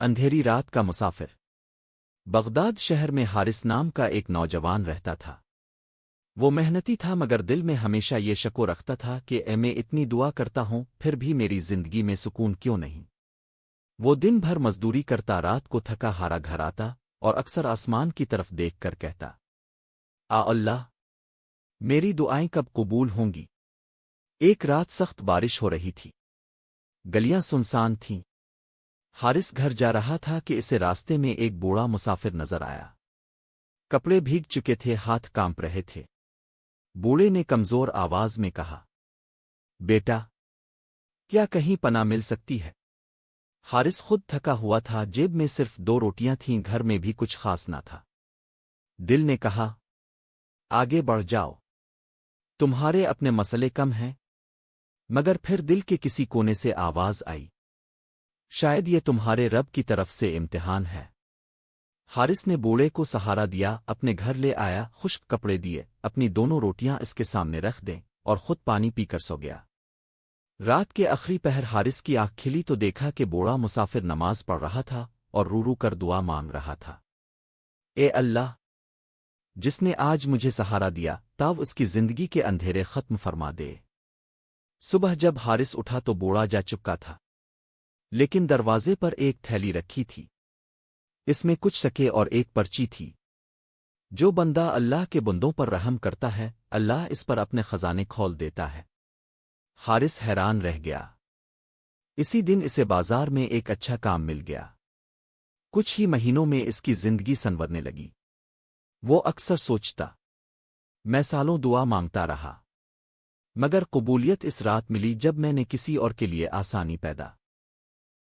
اندھیری رات کا مسافر۔ بغداد شہر میں حارث نام کا ایک نوجوان رہتا تھا۔ وہ محنتی تھا مگر دل میں ہمیشہ یہ شک رکھتا تھا کہ میں اتنی دعا کرتا ہوں پھر بھی میری زندگی میں سکون کیوں نہیں۔ وہ دن بھر مزدوری کرتا، رات کو تھکا ہارا گھر آتا اور اکثر آسمان کی طرف دیکھ کر کہتا، اللہ، میری دعائیں کب قبول ہوں گی۔ ایک رات سخت بارش ہو رہی تھی، گلیاں سنسان تھیں۔ حارث گھر جا رہا تھا کہ اسے راستے میں ایک بوڑھا مسافر نظر آیا۔ کپڑے بھیگ چکے تھے، ہاتھ کانپ رہے تھے۔ بوڑھے نے کمزور آواز میں کہا، بیٹا، کیا کہیں پناہ مل سکتی ہے؟ حارث خود تھکا ہوا تھا، جیب میں صرف 2 روٹیاں تھیں، گھر میں بھی کچھ خاص نہ تھا۔ دل نے کہا، آگے بڑھ جاؤ، تمہارے اپنے مسئلے کم ہیں۔ مگر پھر دل کے کسی کونے سے آواز آئی، شاید یہ تمہارے رب کی طرف سے امتحان ہے۔ حارث نے بوڑھے کو سہارا دیا، اپنے گھر لے آیا، خشک کپڑے دیے، اپنی 2 روٹیاں اس کے سامنے رکھ دیں اور خود پانی پی کر سو گیا۔ رات کے آخری پہر حارث کی آنکھ کھلی تو دیکھا کہ بوڑھا مسافر نماز پڑھ رہا تھا اور رو رو کر دعا مانگ رہا تھا، اے اللہ، جس نے آج مجھے سہارا دیا، تاو اس کی زندگی کے اندھیرے ختم فرما دے۔ صبح جب حارث اٹھا تو بوڑھا جا چکا تھا، لیکن دروازے پر ایک تھیلی رکھی تھی۔ اس میں کچھ سکے اور ایک پرچی تھی۔ جو بندہ اللہ کے بندوں پر رحم کرتا ہے، اللہ اس پر اپنے خزانے کھول دیتا ہے۔ حارث حیران رہ گیا۔ اسی دن اسے بازار میں ایک اچھا کام مل گیا۔ کچھ ہی مہینوں میں اس کی زندگی سنورنے لگی۔ وہ اکثر سوچتا، میں سالوں دعا مانگتا رہا، مگر قبولیت اس رات ملی جب میں نے کسی اور کے لیے آسانی پیدا